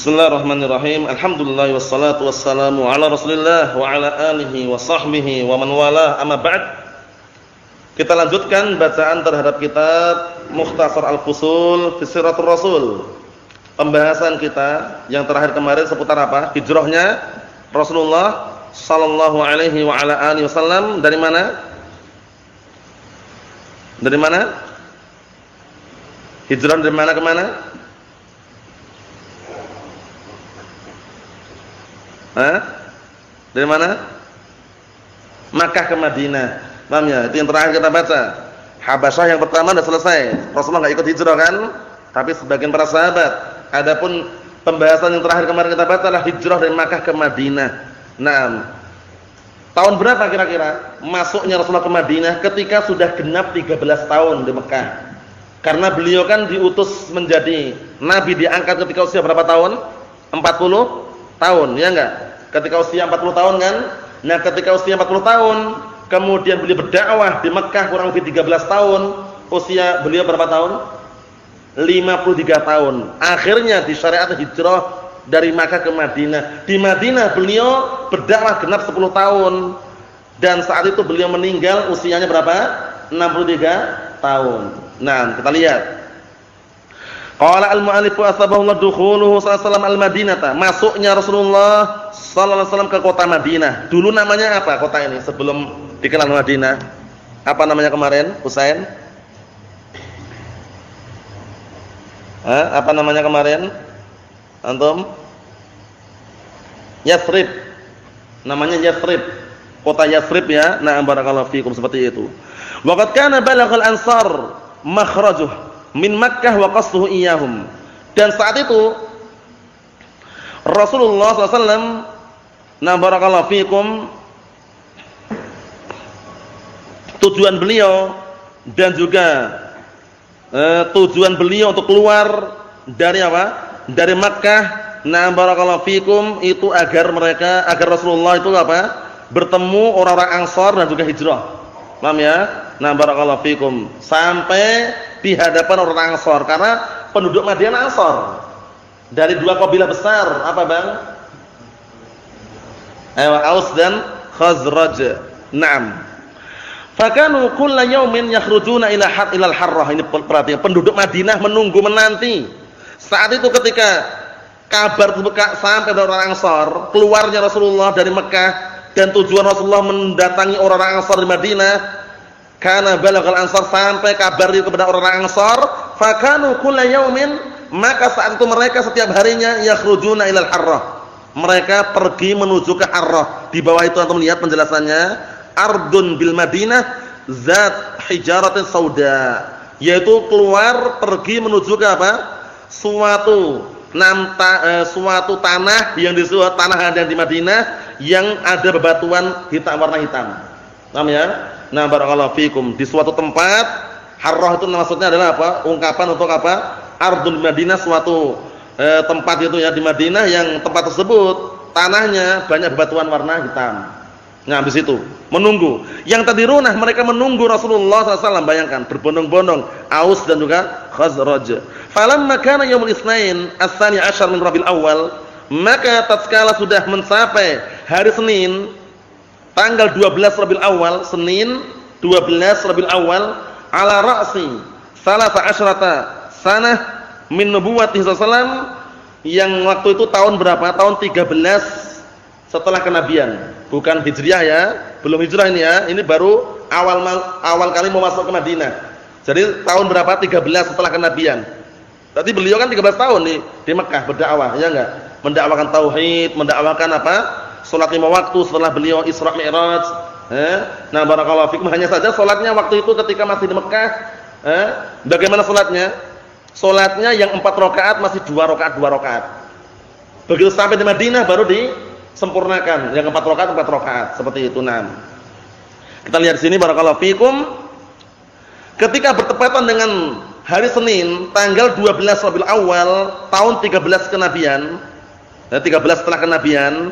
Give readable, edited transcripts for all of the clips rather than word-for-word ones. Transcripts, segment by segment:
Bismillahirrahmanirrahim. Alhamdulillah wassalatu wassalamu ala Rasulillah wa ala alihi wa sahbihi wa man walah. Amma ba'd. Kita lanjutkan bacaan terhadap kitab Mukhtasar Al-Fusul fi Siratul Rasul. Pembahasan kita yang terakhir kemarin seputar apa? Hijrahnya Rasulullah sallallahu alaihi wa ala alihi wasallam dari mana? Dari mana? Hijrah dari mana ke mana? Dari mana? Makkah ke Madinah. Paham ya? Itu yang terakhir kita baca. Habasyah yang pertama sudah selesai. Rasulullah enggak ikut hijrah kan? Tapi sebagian para sahabat. Adapun pembahasan yang terakhir kemarin kita baca adalah hijrah dari Makkah ke Madinah. Nah, tahun berapa kira-kira masuknya Rasulullah ke Madinah ketika sudah genap 13 tahun di Mekah? Karena beliau kan diutus menjadi nabi, diangkat ketika usia berapa tahun? 40 tahun, ya enggak? Ketika usia 40 tahun kan? Nah, ketika usia 40 tahun, kemudian beliau berdakwah di Mekah kurang lebih 13 tahun. Usia beliau berapa tahun? 53 tahun. Akhirnya disyariat hijrah dari Makkah ke Madinah. Di Madinah beliau berdakwah genap 10 tahun. Dan saat itu beliau meninggal usianya berapa? 63 tahun. Nah, kita lihat. Qala al-mu'allif asbahullah dukhuluhu sallallahu al-Madinata. Masuknya Rasulullah sallallahu alaihi wasallam ke kota Madinah. Dulu namanya apa kota ini sebelum dikenal Madinah? Apa namanya kemarin, Husain? Apa namanya kemarin? Antum? Yathrib. Namanya Yathrib. Kota Yathrib ya. Na'am barakallahu fikum, seperti itu. Wa qad kana balaghal ansar makhrajuh min Makkah wa qasduhu iyyahum. Dan saat itu Rasulullah SAW, na barakallahu fikum, tujuan beliau dan juga tujuan beliau untuk keluar dari apa? Dari Makkah, na barakallahu fikum, itu agar Rasulullah itu apa? Bertemu orang-orang Ansar dan juga hijrah. Paham ya? Na barakallahu fikum, sampai di hadapan orang Ansar, karena penduduk Madinah Ansar dari dua kabilah besar, apa Bang? Aus dan Khazraj. Naam. Fakanu kullu yaumin yakhrujuna ila al-harrah. Ini perhatian, penduduk Madinah menunggu menanti saat itu ketika kabar sampai dari orang Ansar, keluarnya Rasulullah dari Mekah dan tujuan Rasulullah mendatangi orang-orang Ansar di Madinah. Karena balaghal ansar, sampai kabar itu kepada orang Ansar, fakanu kullu yaumin, maka saat itu mereka setiap harinya yakhrujuna ilal harrah. Mereka pergi menuju ke Harrah. Di bawah itu antum lihat penjelasannya, ardun bil Madinah zat hijaratin sauda, yaitu keluar pergi menuju ke apa? Suatu tanah yang disebut tanah yang di Madinah yang ada bebatuan hitam, warna hitam. Paham ya? Nah, barakallahu fikum, di suatu tempat, Harrah itu maksudnya adalah apa? Ungkapan untuk apa? Ardul Madinah, suatu tempat itu ya di Madinah yang tempat tersebut tanahnya banyak bebatuan warna hitam. Nah, habis itu menunggu. Yang tadirunah, mereka menunggu Rasulullah SAW, bayangkan, berbondong-bondong, Aus dan juga Khazraj. Falamma kana yaumul Itsnain ats-tsani 'asyar min Rabiul Awal, maka tatkala sudah mencapai hari Senin tanggal 12 Rabiul Awal, Senin 12 Rabiul Awal, ala ra'si salasa asyrata sanah min nubuwwatihi sallallahu, yang waktu itu tahun berapa? Tahun 13 setelah kenabian. Bukan hijriah ya, belum hijrah ini ya. Ini baru awal kali mau masuk ke Madinah. Jadi tahun berapa? 13 setelah kenabian. Berarti beliau kan 13 tahun di Mekah berdakwah, ya enggak? Mendakwakan tauhid, mendakwakan apa? Salat 5 waktu setelah beliau Isra Mi'raj. Nah, barakallahu fikum, hanya saja salatnya waktu itu ketika masih di Mekah, bagaimana salatnya? Salatnya yang 4 rakaat masih 2 rakaat. Begitu sampai di Madinah baru disempurnakan, yang 4 rakaat seperti itu. Nah, kita lihat di sini barakallahu fikum, ketika bertepatan dengan hari Senin tanggal 12 Rabiul Awal tahun 13 kenabian, 13 setelah kenabian,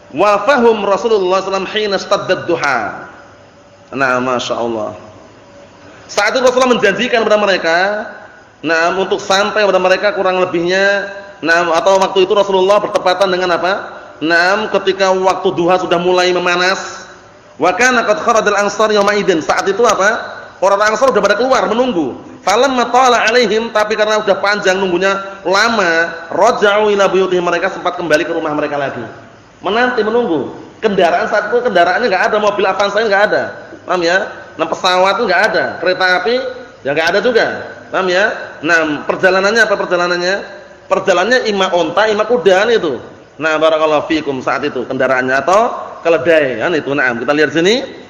wafahum Rasulullah SAW hina staddad duha. Nah, Masya Allah, saat itu Rasulullah menjanjikan kepada mereka, nah, untuk sampai kepada mereka kurang lebihnya Nah, atau waktu itu Rasulullah bertepatan dengan apa? Nah, ketika waktu duha sudah mulai memanas. Wa kana qad kharajal ansar yauma idzin. Saat itu apa? Orang-orang Ansar sudah pada keluar menunggu. Falamma tala alaihim, tapi karena sudah panjang nunggunya lama, raja'u ila buyutihim, mereka sempat kembali ke rumah mereka lagi. Menanti menunggu. Kendaraan saat itu kendaraannya enggak ada, mobil Avanza enggak ada. Paham ya? Nah, pesawat enggak ada, kereta api ya enggak ada juga. Paham ya? Nah, perjalanannya apa perjalanannya? Perjalanannya imma unta, imma kuda itu. Nah, barakallahu fikum saat itu kendaraannya atau keledai kan itu. Nah, kita lihat sini.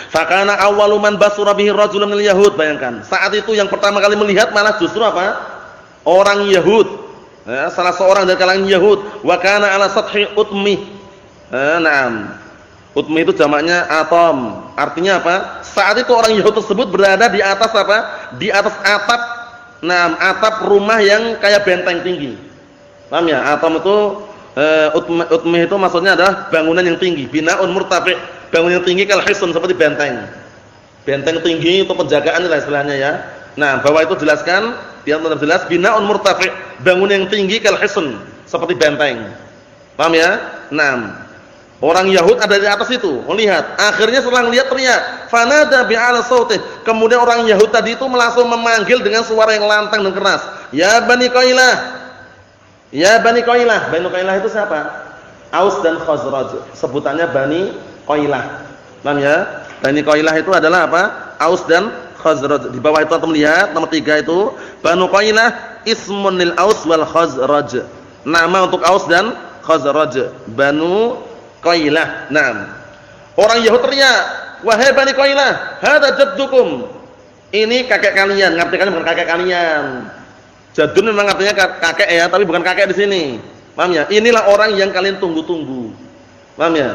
Fakana awwalu man basura bihi rajulun minal yahud. Bayangkan, saat itu yang pertama kali melihat malah justru apa? Orang Yahud. Ya, salah seorang dari kalangan Yahud. Wa kana ala sathi utmi. Naam. Utmi itu jamaknya atom. Artinya apa? Saat itu orang Yahud tersebut berada di atas apa? Di atas atap. Naam, atap rumah yang kayak benteng tinggi. Paham ya? Atom itu utmi itu maksudnya adalah bangunan yang tinggi, binaun murtafi'. Bangunan yang tinggi kal hisun, seperti benteng. Benteng tinggi itu penjagaan lah istilahnya ya. Nah, bawah itu jelaskan, biar tetap jelas, binaun murtafi', bangunan yang tinggi kal hisun, seperti benteng. Paham ya? Nah, orang Yahud ada di atas itu, melihat. Akhirnya setelah melihat teriak, fanada bi'ala sautih. Kemudian orang Yahud tadi itu langsung memanggil dengan suara yang lantang dan keras. Ya Bani Qailah. Ya Bani Qailah. Bani Qailah itu siapa? Aus dan Khazraj. Sebutannya Bani Qailah. Paham ya? Bani Qailah itu adalah apa? Aus dan Khazraj. Di bawah itu antum lihat nomor 3 itu Banu Qailah ismun lil Aus wal Khazraj. Nama untuk Aus dan Khazraj. Banu Qailah. Naam. Orang Yahud teriak, "Wahai Bani Qailah, hadza jaddukum." Ini kakek kalian, ngartikan bukan kakek kalian. Jaddun memang artinya kakek ya, tapi bukan kakek di sini. Paham ya? Inilah orang yang kalian tunggu-tunggu. Paham ya?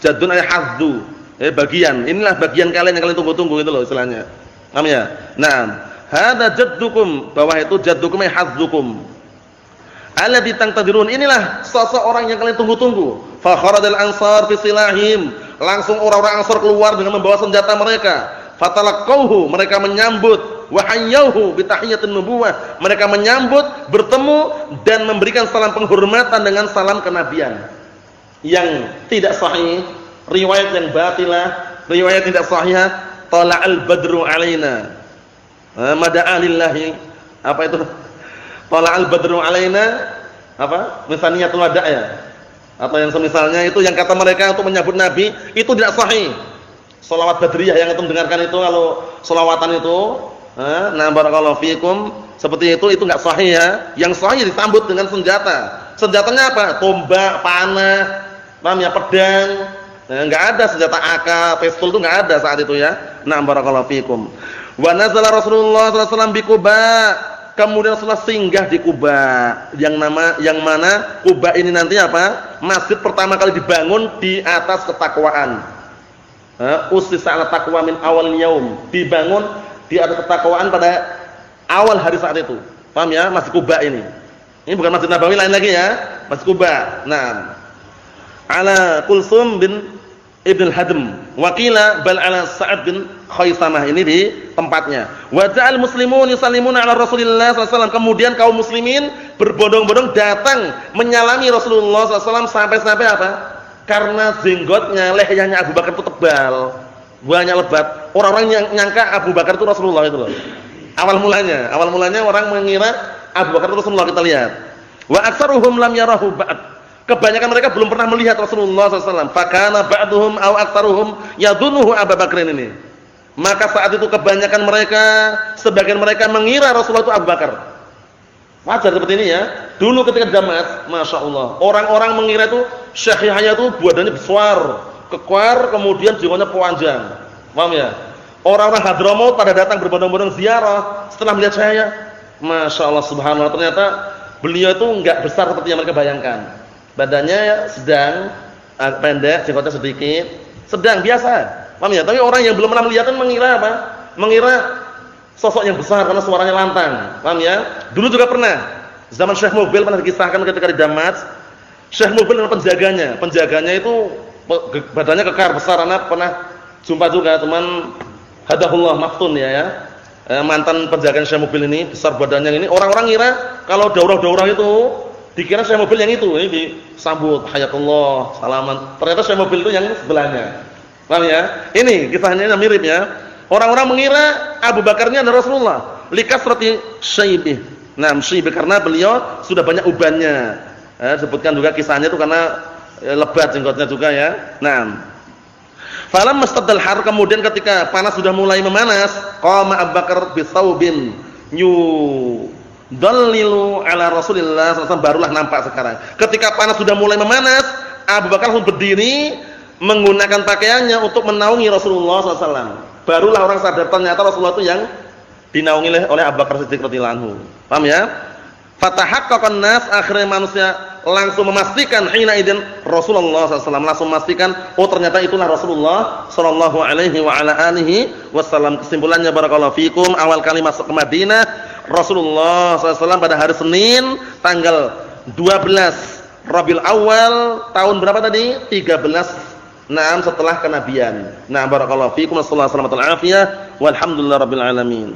Jaddun ay hadzu, bagian. Inilah bagian kalian yang kalian tunggu-tunggu itu loh istilahnya. Paham ya? Nah, hadza jaddukum, bawah itu jaddukum ay hadzukum. Alladzi tangtadirun, inilah sosok orang yang kalian tunggu-tunggu. Fa kharajal ansar fi silahim, langsung orang-orang Ansar keluar dengan membawa senjata mereka. Fatalaqauhu, mereka menyambut, wa hayyuhu bi tahiyatin nubuwah, mereka menyambut, bertemu dan memberikan salam penghormatan dengan salam kenabian. Yang tidak sahih, riwayat yang batilah, riwayat tidak sahihah, tala'al badru alaina. Mada'a lillahi, apa itu? Tala'al badru alaina, apa? Misaniyatul wada' ya. Atau yang semisalnya itu yang kata mereka untuk menyambut Nabi, itu tidak sahih. Shalawat badriyah yang antum dengarkan itu kalau shalawatan itu, nah barakallahu fikum, seperti itu enggak sahih ya. Yang sahih disambut dengan senjata. Senjatanya apa? Tombak, panah, paham ya, pedang. Enggak ada senjata AK, pistol itu enggak ada saat itu ya. Nah barakallahu fikum. Wa nazala Rasulullah sallallahu alaihi wasallam bi Quba. Kemudian Rasulullah singgah di Quba. Yang mana Quba ini nanti apa? Masjid pertama kali dibangun di atas ketakwaan. Ussisa 'ala taqwa min awal yaum. Dibangun di atas ketakwaan pada awal hari saat itu. Paham ya? Masjid Quba ini. Ini bukan Masjid Nabawi lain lagi ya. Masjid Quba. Nah, ala Kulsum bin Ibn al-Hadm, wakila bal ala Sa'ad bin Khaisamah, ini di tempatnya. Wa ja'al muslimun yusallimuna ala Rasulillah sallallahu alaihi wasallam. Kemudian kaum muslimin berbondong-bondong datang menyalami Rasulullah sallallahu alaihi wasallam sampai-sampai apa? Karena jenggotnya, lehernya Abu Bakar itu tebal, banyak lebat. Orang-orang yang nyangka Abu Bakar itu Rasulullah itu loh. Awal mulanya orang mengira Abu Bakar itu Rasulullah, kita lihat. Wa aktsaruhum lam yarahu ba'd. Kebanyakan mereka belum pernah melihat Rasulullah SAW. Fakana ba'duhum aw aktsaruhum yadhunnuhu Abu Bakar ini. Maka saat itu kebanyakan mereka, sebagian mereka mengira Rasulullah itu Abu Bakar. Wajar seperti ini ya. Dulu ketika Damas, masya Allah, orang-orang mengira itu Syekh Yahya itu badannya besar, kekar, kemudian jenggotnya panjang. Paham ya? Orang-orang Hadramaut pada datang berbondong-bondong ziarah setelah melihat saya. Masya Allah, subhanallah, ternyata beliau itu enggak besar seperti yang mereka bayangkan. Badannya sedang, pendek, jenggotnya sedikit, sedang biasa. Paham ya? Tapi orang yang belum pernah melihat kan mengira apa? Mengira sosok yang besar karena suaranya lantang. Paham ya? Dulu juga pernah zaman Syekh Mubil pernah dikisahkan ketika di Damas, Syekh Mubil dengan penjaganya. Penjaganya itu badannya kekar besar, anak pernah jumpa juga teman hadahullah maftun ya. mantan penjagaan Syekh Mobil ini, besar badannya ini, orang-orang ngira kalau daurah-daurah itu dikira Syekh Mobil yang itu, ini disambut hayatullah, salaman. Ternyata Syekh Mobil itu yang sebelahnya. Paham ya? Ini kisahnya mirip ya. Orang-orang mengira Abu Bakarnya adalah Rasulullah, likasrati syaibih. Nah, syaibih karena beliau sudah banyak ubannya. Sebutkan juga kisahnya itu karena lebat jenggotnya juga ya. Nah, falam mastaddal har, kemudian ketika panas sudah mulai memanas, qama Abu Bakar bisaubin yudallilu ala Rasulillah sallallahu alaihi wasallam, barulah nampak sekarang. Ketika panas sudah mulai memanas, Abu Bakar langsung berdiri menggunakan pakaiannya untuk menaungi Rasulullah sallallahu alaihi wasallam. Barulah orang sadar ternyata Rasulullah itu yang dinaungi oleh Abu Bakar Siddiq radhiyallahu anhu. Paham ya? Fatahaqqaqan nas, akhirnya manusia langsung memastikan hina idzin Rasulullah SAW, langsung memastikan oh ternyata itulah Rasulullah sallallahu alaihi wa ala alihi wasallam. Kesimpulannya barakallahu fikum, awal kali masuk ke Madinah Rasulullah SAW pada hari Senin tanggal 12 Rabiul Awal tahun berapa tadi? 13 setelah kenabian. Nah barakallahu fikum, sallallahu alaihi wasallam, walhamdulillah rabbil alamin.